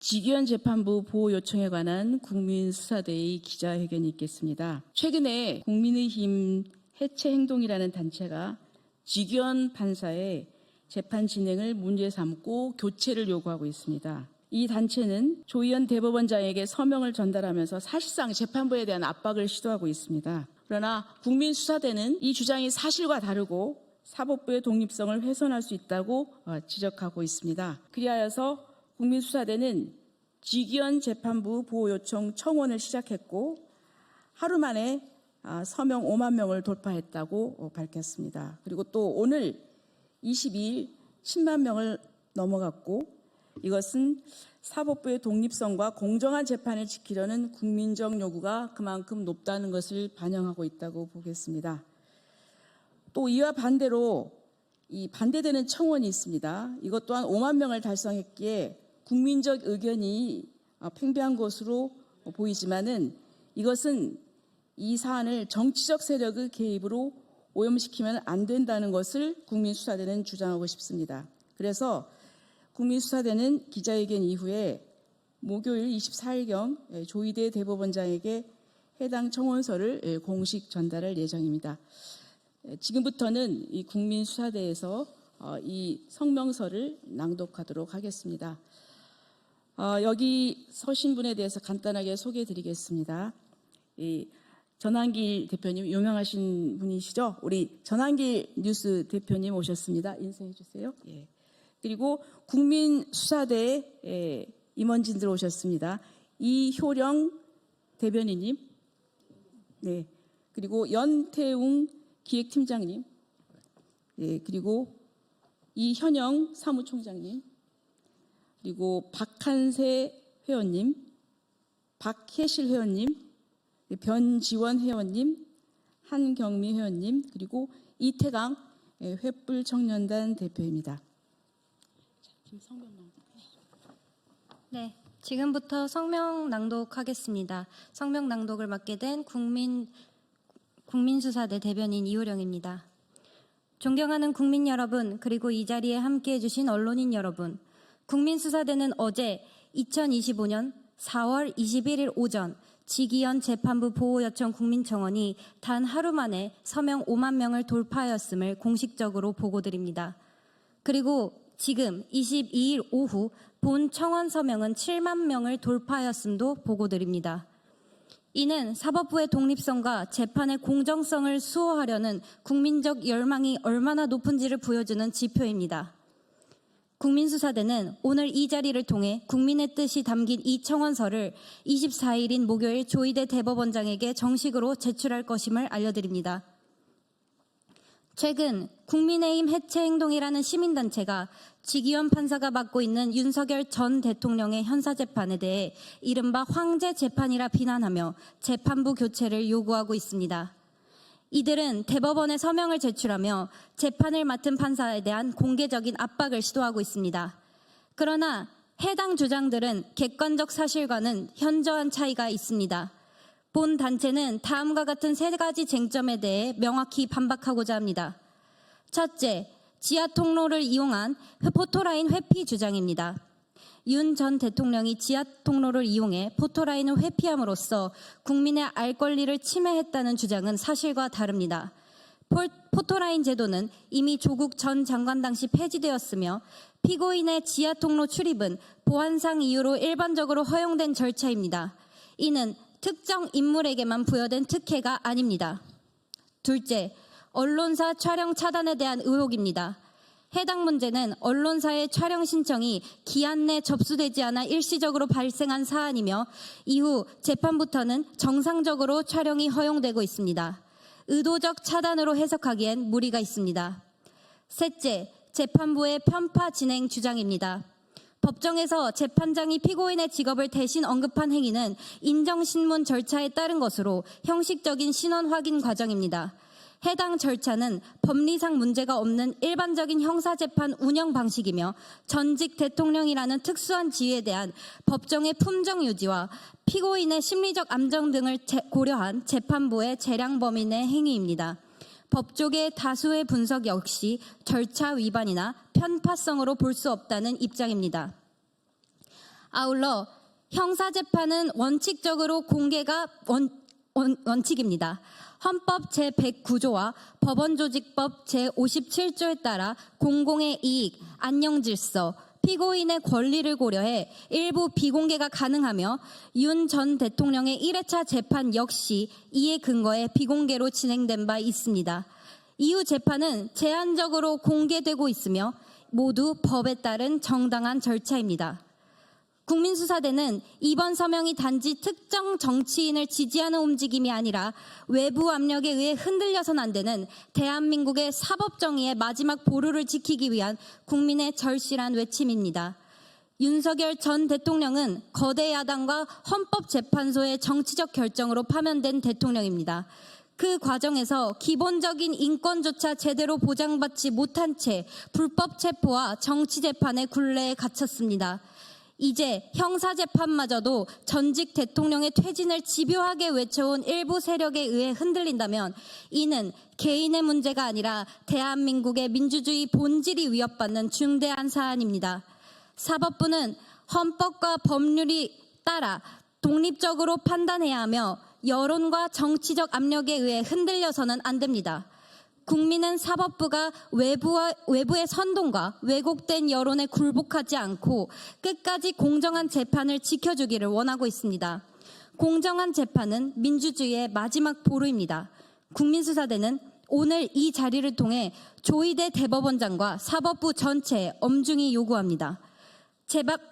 지기현 재판부 보호 요청에 관한 국민수사대의 기자회견이 있겠습니다. 최근에 국민의힘 해체행동이라는 단체가 지기현 판사의 재판 진행을 문제 삼고 교체를 요구하고 있습니다. 이 단체는 조희연 대법원장에게 서명을 전달하면서 사실상 재판부에 대한 압박을 시도하고 있습니다. 그러나 국민수사대는 이 주장이 사실과 다르고 사법부의 독립성을 훼손할 수 있다고 지적하고 있습니다. 그리하여서 국민수사대는 지기현 재판부 보호 요청 청원을 시작했고 하루 만에 서명 5만 명을 돌파했다고 밝혔습니다. 그리고 또 오늘 22일 10만 명을 넘어갔고 이것은 사법부의 독립성과 공정한 재판을 지키려는 국민적 요구가 그만큼 높다는 것을 반영하고 있다고 보겠습니다. 또 이와 반대로 이 반대되는 청원이 있습니다. 이것 또한 5만 명을 달성했기에 국민적 의견이 팽배한 것으로 보이지만은 이것은 이 사안을 정치적 세력의 개입으로 오염시키면 안 된다는 것을 국민수사대는 주장하고 싶습니다. 그래서 국민수사대는 기자회견 이후에 목요일 24일경 조희대 대법원장에게 해당 청원서를 공식 전달할 예정입니다. 지금부터는 이 국민수사대에서 이 성명서를 낭독하도록 하겠습니다. 여기 서신 분에 대해서 간단하게 소개해드리겠습니다. 전한길 대표님 유명하신 분이시죠? 우리 전한길 뉴스 대표님 오셨습니다. 인사해 주세요. 예. 그리고 국민수사대 임원진들 오셨습니다. 이효령 대변인님, 네. 그리고 연태웅 기획팀장님, 예. 그리고 이현영 사무총장님, 그리고 박한세 회원님, 박혜실 회원님, 변지원 회원님, 한경미 회원님, 그리고 이태강 횃불청년단 대표입니다. 네, 지금부터 성명 낭독하겠습니다. 성명 낭독을 맡게 된 국민수사대 대변인 이효령입니다. 존경하는 국민 여러분, 그리고 이 자리에 함께해 주신 언론인 여러분, 국민수사대는 어제 2025년 4월 21일 오전 지기현 재판부 보호 요청 국민청원이 단 하루 만에 서명 5만 명을 돌파하였음을 공식적으로 보고드립니다. 그리고 지금 22일 오후 본 청원 서명은 7만 명을 돌파하였음도 보고드립니다. 이는 사법부의 독립성과 재판의 공정성을 수호하려는 국민적 열망이 얼마나 높은지를 보여주는 지표입니다. 국민수사대는 오늘 이 자리를 통해 국민의 뜻이 담긴 이 청원서를 24일인 목요일 조희대 대법원장에게 정식으로 제출할 것임을 알려드립니다. 최근 국민의힘 해체행동이라는 시민단체가 지기현 판사가 맡고 있는 윤석열 전 대통령의 형사재판에 대해 이른바 황제재판이라 비난하며 재판부 교체를 요구하고 있습니다. 이들은 대법원에 서명을 제출하며 재판을 맡은 판사에 대한 공개적인 압박을 시도하고 있습니다. 그러나 해당 주장들은 객관적 사실과는 현저한 차이가 있습니다. 본 단체는 다음과 같은 세 가지 쟁점에 대해 명확히 반박하고자 합니다. 첫째, 지하 통로를 이용한 포토라인 회피 주장입니다. 윤 전 대통령이 지하 통로를 이용해 포토라인을 회피함으로써 국민의 알 권리를 침해했다는 주장은 사실과 다릅니다. 포토라인 제도는 이미 조국 전 장관 당시 폐지되었으며 피고인의 지하 통로 출입은 보안상 이유로 일반적으로 허용된 절차입니다. 이는 특정 인물에게만 부여된 특혜가 아닙니다. 둘째, 언론사 촬영 차단에 대한 의혹입니다. 해당 문제는 언론사의 촬영 신청이 기한 내 접수되지 않아 일시적으로 발생한 사안이며 이후 재판부터는 정상적으로 촬영이 허용되고 있습니다. 의도적 차단으로 해석하기엔 무리가 있습니다. 셋째, 재판부의 편파 진행 주장입니다. 법정에서 재판장이 피고인의 직업을 대신 언급한 행위는 인정신문 절차에 따른 것으로 형식적인 신원 확인 과정입니다. 해당 절차는 법리상 문제가 없는 일반적인 형사재판 운영 방식이며 전직 대통령이라는 특수한 지위에 대한 법정의 품정 유지와 피고인의 심리적 안정 등을 고려한 재판부의 재량 범위 내 행위입니다. 법조계 다수의 분석 역시 절차 위반이나 편파성으로 볼 수 없다는 입장입니다. 아울러 형사재판은 원칙적으로 공개가 원칙입니다. 헌법 제109조와 법원조직법 제57조에 따라 공공의 이익, 안녕질서, 피고인의 권리를 고려해 일부 비공개가 가능하며 윤 전 대통령의 1회차 재판 역시 이에 근거해 비공개로 진행된 바 있습니다. 이후 재판은 제한적으로 공개되고 있으며 모두 법에 따른 정당한 절차입니다. 국민수사대는 이번 서명이 단지 특정 정치인을 지지하는 움직임이 아니라 외부 압력에 의해 흔들려선 안 되는 대한민국의 사법정의의 마지막 보루를 지키기 위한 국민의 절실한 외침입니다. 윤석열 전 대통령은 거대 야당과 헌법재판소의 정치적 결정으로 파면된 대통령입니다. 그 과정에서 기본적인 인권조차 제대로 보장받지 못한 채 불법 체포와 정치재판의 굴레에 갇혔습니다. 이제 형사재판마저도 전직 대통령의 퇴진을 집요하게 외쳐온 일부 세력에 의해 흔들린다면 이는 개인의 문제가 아니라 대한민국의 민주주의 본질이 위협받는 중대한 사안입니다. 사법부는 헌법과 법률이 따라 독립적으로 판단해야 하며 여론과 정치적 압력에 의해 흔들려서는 안 됩니다. 국민은 사법부가 외부의 선동과 왜곡된 여론에 굴복하지 않고 끝까지 공정한 재판을 지켜주기를 원하고 있습니다. 공정한 재판은 민주주의의 마지막 보루입니다. 국민수사대는 오늘 이 자리를 통해 조희대 대법원장과 사법부 전체에 엄중히 요구합니다.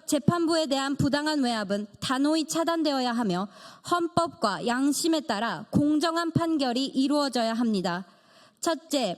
재판부에 대한 부당한 외압은 단호히 차단되어야 하며 헌법과 양심에 따라 공정한 판결이 이루어져야 합니다. 첫째,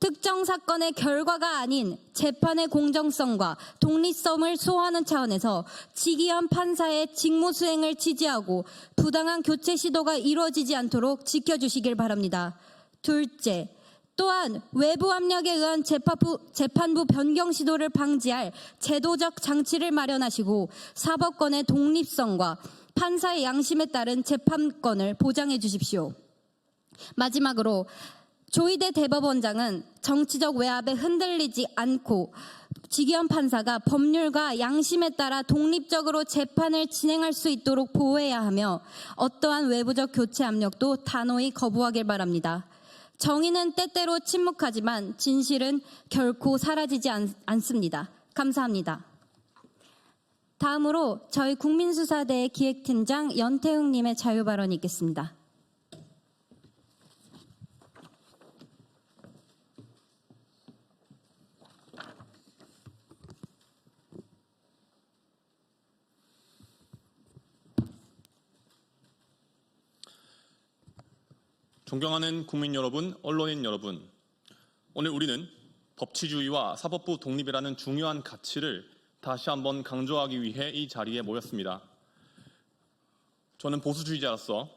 특정 사건의 결과가 아닌 재판의 공정성과 독립성을 소화하는 차원에서 지기현 판사의 직무 수행을 지지하고 부당한 교체 시도가 이루어지지 않도록 지켜주시길 바랍니다. 둘째, 또한 외부 압력에 의한 재판부 변경 시도를 방지할 제도적 장치를 마련하시고 사법권의 독립성과 판사의 양심에 따른 재판권을 보장해 주십시오. 마지막으로 조희대 대법원장은 정치적 외압에 흔들리지 않고 지기현 판사가 법률과 양심에 따라 독립적으로 재판을 진행할 수 있도록 보호해야 하며 어떠한 외부적 교체 압력도 단호히 거부하길 바랍니다. 정의는 때때로 침묵하지만 진실은 결코 사라지지 않습니다. 감사합니다. 다음으로 저희 국민수사대 기획팀장 연태웅님의 자유발언이 있겠습니다. 존경하는 국민 여러분, 언론인 여러분, 오늘 우리는 법치주의와 사법부 독립이라는 중요한 가치를 다시 한번 강조하기 위해 이 자리에 모였습니다. 저는 보수주의자로서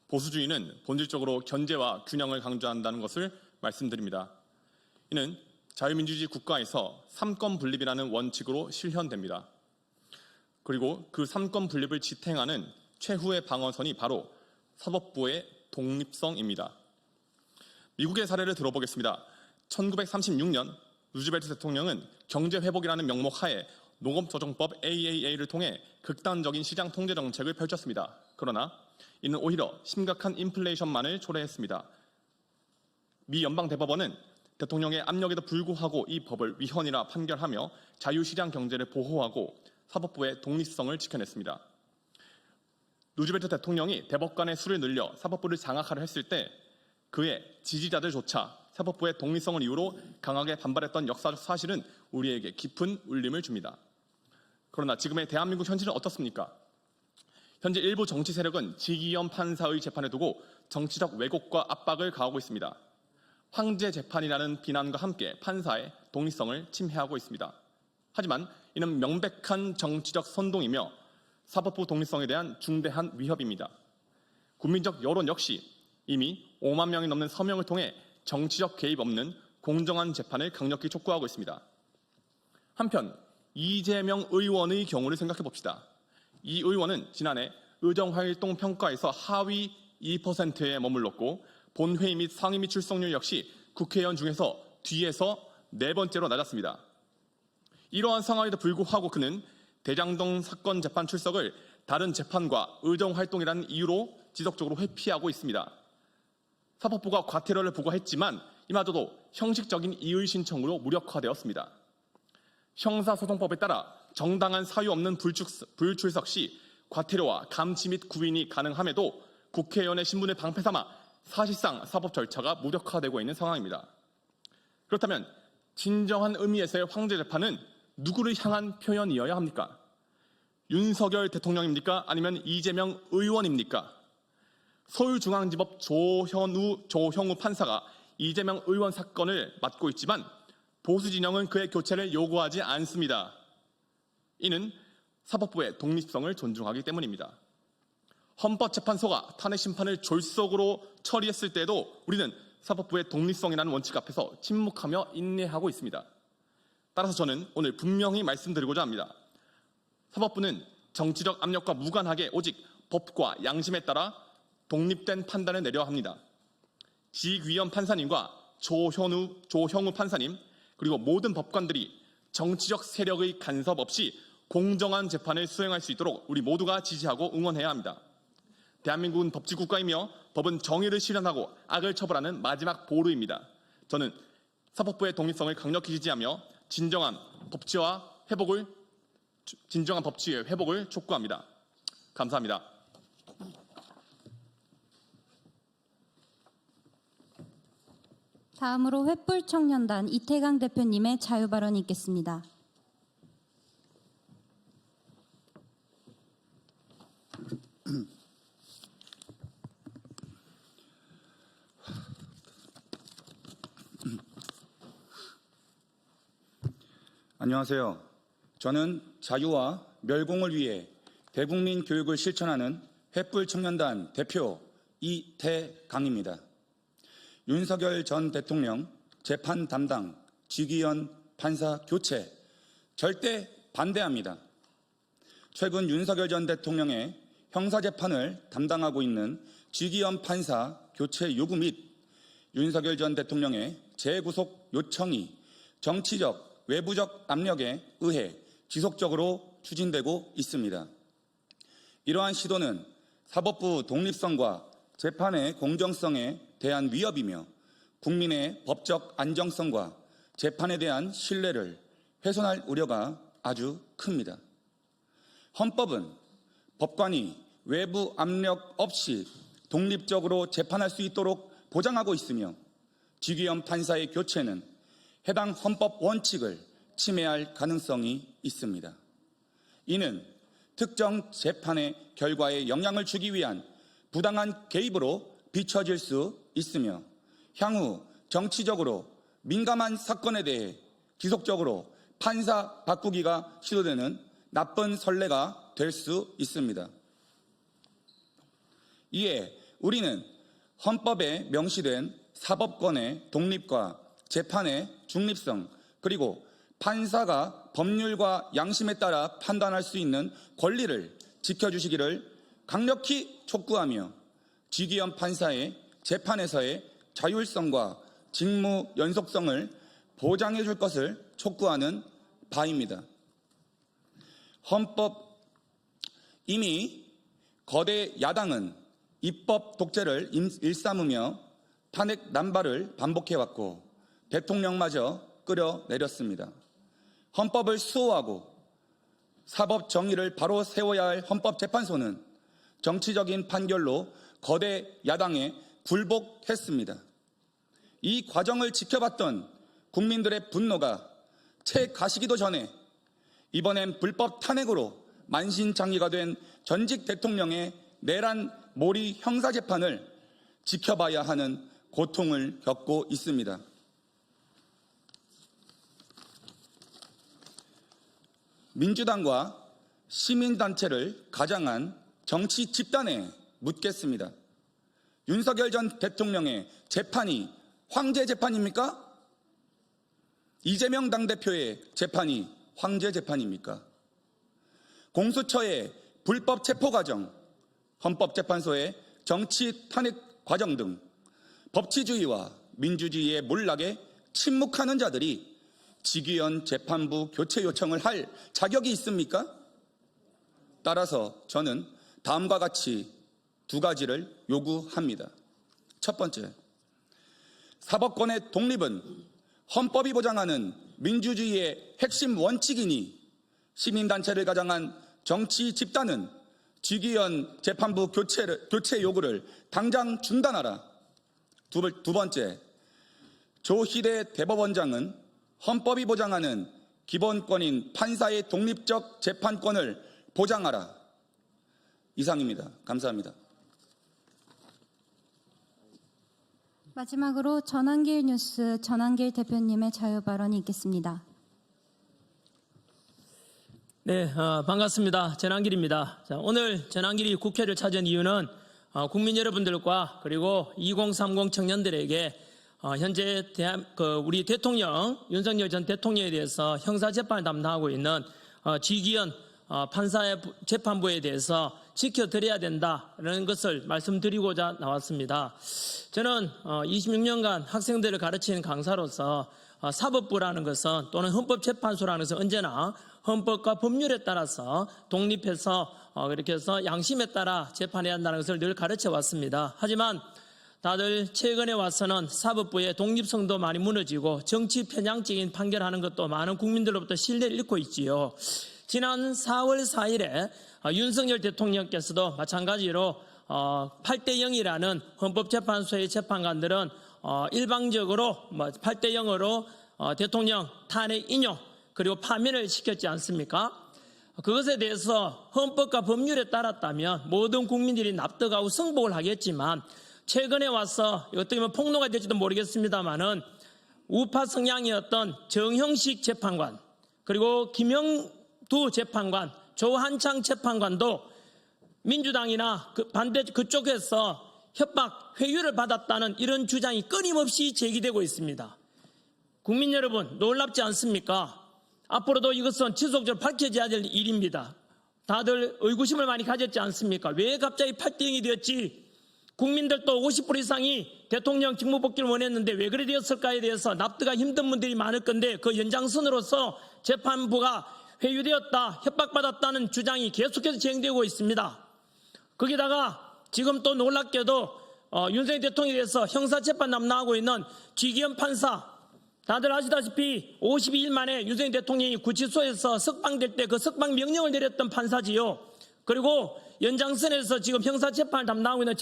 보수주의는 본질적으로 견제와 균형을 강조한다는 것을 말씀드립니다. 이는 자유민주주의 국가에서 삼권 분립이라는 원칙으로 실현됩니다. 그리고 그 삼권 분립을 지탱하는 최후의 방어선이 바로 사법부의 독립성입니다. 미국의 사례를 들어보겠습니다. 1936년 루즈벨트 대통령은 경제회복이라는 명목 하에 농업조정법 AAA를 통해 극단적인 시장 통제 정책을 펼쳤습니다. 그러나 이는 오히려 심각한 인플레이션만을 초래했습니다. 미 연방대법원은 대통령의 압력에도 불구하고 이 법을 위헌이라 판결하며 자유시장 경제를 보호하고 사법부의 독립성을 지켜냈습니다. 루즈벨트 대통령이 대법관의 수를 늘려 사법부를 장악하려 했을 때 그의 지지자들조차 사법부의 독립성을 이유로 강하게 반발했던 역사적 사실은 우리에게 깊은 울림을 줍니다. 그러나 지금의 대한민국 현실은 어떻습니까? 현재 일부 정치 세력은 지기현 판사의 재판을 두고 정치적 왜곡과 압박을 가하고 있습니다. 황제 재판이라는 비난과 함께 판사의 독립성을 침해하고 있습니다. 하지만 이는 명백한 정치적 선동이며 사법부 독립성에 대한 중대한 위협입니다. 국민적 여론 역시 이미 5만 명이 넘는 서명을 통해 정치적 개입 없는 공정한 재판을 강력히 촉구하고 있습니다. 한편 이재명 의원의 경우를 생각해 봅시다. 이 의원은 지난해 의정활동 평가에서 하위 2%에 머물렀고 본회의 및 상임위 출석률 역시 국회의원 중에서 뒤에서 4번째로 낮았습니다. 이러한 상황에도 불구하고 그는 대장동 사건 재판 출석을 다른 재판과 의정활동이라는 이유로 지속적으로 회피하고 있습니다. 사법부가 과태료를 부과했지만 이마저도 형식적인 이의 신청으로 무력화되었습니다. 형사소송법에 따라 정당한 사유 없는 불출석 시 과태료와 감치 및 구인이 가능함에도 국회의원의 신분을 방패 삼아 사실상 사법 절차가 무력화되고 있는 상황입니다. 그렇다면 진정한 의미에서의 황제 재판은 누구를 향한 표현이어야 합니까? 윤석열 대통령입니까? 아니면 이재명 의원입니까? 서울중앙지법 조형우 판사가 이재명 의원 사건을 맡고 있지만 보수 진영은 그의 교체를 요구하지 않습니다. 이는 사법부의 독립성을 존중하기 때문입니다. 헌법재판소가 탄핵 심판을 졸속으로 처리했을 때에도 우리는 사법부의 독립성이라는 원칙 앞에서 침묵하며 인내하고 있습니다. 따라서 저는 오늘 분명히 말씀드리고자 합니다. 사법부는 정치적 압력과 무관하게 오직 법과 양심에 따라 독립된 판단을 내려야 합니다. 지귀현 판사님과 조형우 판사님 그리고 모든 법관들이 정치적 세력의 간섭 없이 공정한 재판을 수행할 수 있도록 우리 모두가 지지하고 응원해야 합니다. 대한민국은 법치국가이며 법은 정의를 실현하고 악을 처벌하는 마지막 보루입니다. 저는 사법부의 독립성을 강력히 지지하며 진정한 법치의 회복을 촉구합니다. 감사합니다. 다음으로 횃불청년단 이태강 대표님의 자유발언이 있겠습니다. 안녕하세요. 저는 자유와 멸공을 위해 대국민 교육을 실천하는 횃불청년단 대표 이태강입니다. 윤석열 전 대통령 재판 담당 지귀현 판사 교체 절대 반대합니다. 최근 윤석열 전 대통령의 형사재판을 담당하고 있는 지귀현 판사 교체 요구 및 윤석열 전 대통령의 재구속 요청이 정치적, 외부적 압력에 의해 지속적으로 추진되고 있습니다. 이러한 시도는 사법부 독립성과 재판의 공정성에 대한 위협이며 국민의 법적 안정성과 재판에 대한 신뢰를 훼손할 우려가 아주 큽니다. 헌법은 법관이 외부 압력 없이 독립적으로 재판할 수 있도록 보장하고 있으며 지귀현 판사의 교체는 해당 헌법 원칙을 침해할 가능성이 있습니다. 이는 특정 재판의 결과에 영향을 주기 위한 부당한 개입으로 비춰질 수 있으며 향후 정치적으로 민감한 사건에 대해 지속적으로 판사 바꾸기가 시도되는 나쁜 선례가 될 수 있습니다. 이에 우리는 헌법에 명시된 사법권의 독립과 재판의 중립성 그리고 판사가 법률과 양심에 따라 판단할 수 있는 권리를 지켜주시기를 강력히 촉구하며 지귀현 판사의 재판에서의 자율성과 직무 연속성을 보장해 줄 것을 촉구하는 바입니다. 이미 거대 야당은 입법 독재를 일삼으며 탄핵 남발을 반복해왔고 대통령마저 끌어내렸습니다. 헌법을 수호하고 사법 정의를 바로 세워야 할 헌법재판소는 정치적인 판결로 거대 야당에 굴복했습니다. 이 과정을 지켜봤던 국민들의 분노가 채 가시기도 전에 이번엔 불법 탄핵으로 만신창이가 된 전직 대통령의 내란 몰이 형사재판을 지켜봐야 하는 고통을 겪고 있습니다. 민주당과 시민단체를 가장한 정치 집단에 묻겠습니다. 윤석열 전 대통령의 재판이 황제 재판입니까? 이재명 당대표의 재판이 황제 재판입니까? 공수처의 불법 체포 과정, 헌법재판소의 정치 탄핵 과정 등 법치주의와 민주주의의 몰락에 침묵하는 자들이 지귀현 재판부 교체 요청을 할 자격이 있습니까? 따라서 저는 다음과 같이 두 가지를 요구합니다. 첫 번째, 사법권의 독립은 헌법이 보장하는 민주주의의 핵심 원칙이니 시민단체를 가장한 정치 집단은 직위원 재판부 교체 요구를 당장 중단하라. 두 번째, 조희대 대법원장은 헌법이 보장하는 기본권인 판사의 독립적 재판권을 보장하라. 이상입니다. 감사합니다. 마지막으로 전환길 뉴스 전환길 대표님의 자유 발언이 있겠습니다. 네, 반갑습니다. 전환길입니다. 자, 오늘 전환길이 국회를 찾은 이유는 국민 여러분들과 그리고 2030 청년들에게 현재 우리 대통령 윤석열 전 대통령에 대해서 형사재판을 담당하고 있는 지기현 판사의 재판부에 대해서 지켜드려야 된다는 것을 말씀드리고자 나왔습니다. 저는 26년간 학생들을 가르치는 강사로서 사법부라는 것은 또는 헌법재판소라는 것은 언제나 헌법과 법률에 따라서 독립해서 그렇게 해서 양심에 따라 재판해야 한다는 것을 늘 가르쳐 왔습니다. 하지만 다들 최근에 와서는 사법부의 독립성도 많이 무너지고 정치 편향적인 판결하는 것도 많은 국민들로부터 신뢰를 잃고 있지요. 지난 4월 4일에 윤석열 대통령께서도 마찬가지로 8대0이라는 헌법재판소의 재판관들은 일방적으로 8대0으로 대통령 탄핵 인용 그리고 파면을 시켰지 않습니까? 그것에 대해서 헌법과 법률에 따랐다면 모든 국민들이 납득하고 승복을 하겠지만 최근에 와서 어떻게 보면 폭로가 될지도 모르겠습니다만은 우파 성향이었던 정형식 재판관 그리고 김영두 재판관, 조한창 재판관도 민주당이나 반대 그쪽에서 협박, 회유를 받았다는 이런 주장이 끊임없이 제기되고 있습니다. 국민 여러분 놀랍지 않습니까? 앞으로도 이것은 지속적으로 밝혀져야 될 일입니다. 다들 의구심을 많이 가졌지 않습니까? 왜 갑자기 8대0이 되었지? 국민들도 50% 이상이 대통령 직무 복귀를 원했는데 왜 그래 되었을까에 대해서 납득하기 힘든 분들이 많을 건데 그 연장선으로서 재판부가 회유되었다, 협박받았다는 주장이 계속해서 진행되고 있습니다. 거기다가 지금 또 놀랍게도 윤석열 대통령에 대해서 형사재판 담당하고 있는 지기현 판사, 다들 아시다시피 52일 만에 윤석열 대통령이 구치소에서 석방될 때 그 석방 명령을 내렸던 판사지요. 그리고 연장선에서 지금 형사재판을 담당하고 있는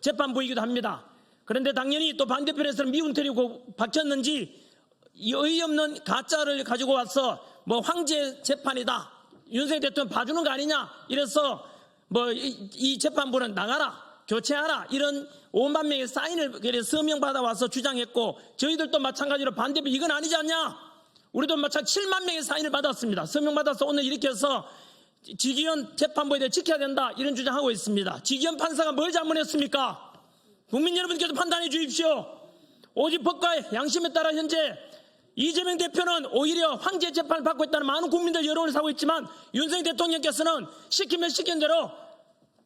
재판부이기도 합니다. 그런데 당연히 또 반대편에서는 미운털이고 박혔는지 어이없는 가짜를 가지고 와서 황제 재판이다, 윤석열 대통령 봐주는 거 아니냐, 이래서 이 재판부는 나가라, 교체하라, 이런 5만 명의 사인을 서명 받아와서 주장했고 저희들도 마찬가지로 반대편 이건 아니지 않냐, 우리도 마찬가지 7만 명의 사인을 받았습니다. 서명 받아서 오늘 이렇게 해서 지기현 재판부에 대해 지켜야 된다 이런 주장하고 있습니다. 지기현 판사가 뭘 잘못했습니까? 국민 여러분께서 판단해 주십시오. 오직 법과 양심에 따라 현재 이재명 대표는 오히려 황제 재판을 받고 있다는 많은 국민들 여론을 사고 있지만 윤석열 대통령께서는 시키면 시킨 대로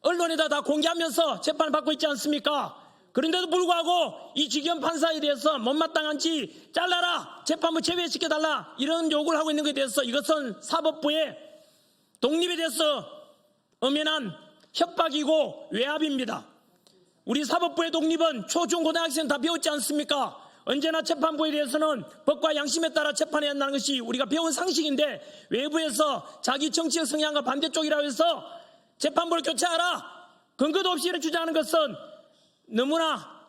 언론에다 다 공개하면서 재판을 받고 있지 않습니까? 그런데도 불구하고 이 지기현 판사에 대해서 못마땅한지 잘라라, 재판부 제외시켜달라 이런 요구를 하고 있는 것에 대해서 이것은 사법부의 독립에 대해서 엄연한 협박이고 외압입니다. 우리 사법부의 독립은 초, 중, 고등학생 다 배웠지 않습니까? 언제나 재판부에 대해서는 법과 양심에 따라 재판해야 한다는 것이 우리가 배운 상식인데 외부에서 자기 정치적 성향과 반대쪽이라고 해서 재판부를 교체하라, 근거도 없이 이렇게 주장하는 것은 너무나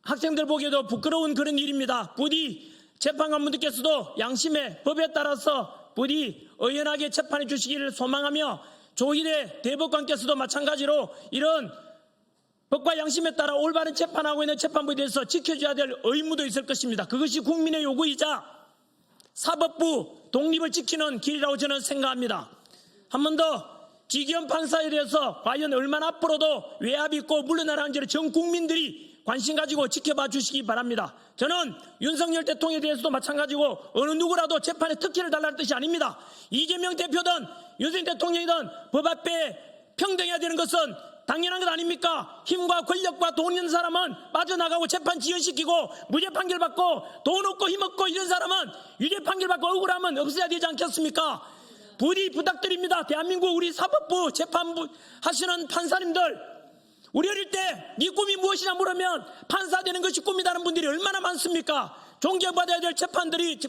학생들 보기에도 부끄러운 그런 일입니다. 부디 재판관분들께서도 양심의 법에 따라서 부디 의연하게 재판해 주시기를 소망하며 조희대 대법관께서도 마찬가지로 이런 법과 양심에 따라 올바른 재판하고 있는 재판부에 대해서 지켜줘야 될 의무도 있을 것입니다. 그것이 국민의 요구이자 사법부 독립을 지키는 길이라고 저는 생각합니다. 한 번 더 지기현 판사에 대해서 과연 얼마나 앞으로도 외압이 있고 물러나라는지를 전 국민들이 관심 가지고 지켜봐 주시기 바랍니다. 저는 윤석열 대통령에 대해서도 마찬가지고 어느 누구라도 재판에 특혜를 달라는 뜻이 아닙니다. 이재명 대표든 윤석열 대통령이든 법 앞에 평등해야 되는 것은 당연한 것 아닙니까? 힘과 권력과 돈 있는 사람은 빠져나가고 재판 지연시키고 무죄 판결 받고 돈 없고 힘 없고 이런 사람은 유죄 판결 받고 억울하면 없어야 되지 않겠습니까? 부디 부탁드립니다. 대한민국 우리 사법부 재판부 하시는 판사님들, 우리 어릴 때 네 꿈이 무엇이냐 물으면 판사 되는 것이 꿈이라는 분들이 얼마나 많습니까? 존경받아야 될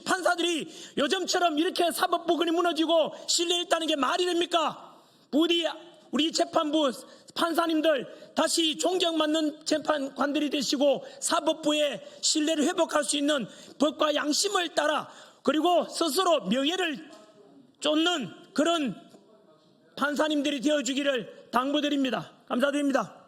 판사들이 요즘처럼 이렇게 사법부근이 무너지고 신뢰 잃다는 게 말이 됩니까? 부디 우리 재판부 판사님들 다시 존경받는 재판관들이 되시고 사법부의 신뢰를 회복할 수 있는 법과 양심을 따라, 그리고 스스로 명예를 쫓는 그런 판사님들이 되어주기를 당부드립니다. 감사드립니다.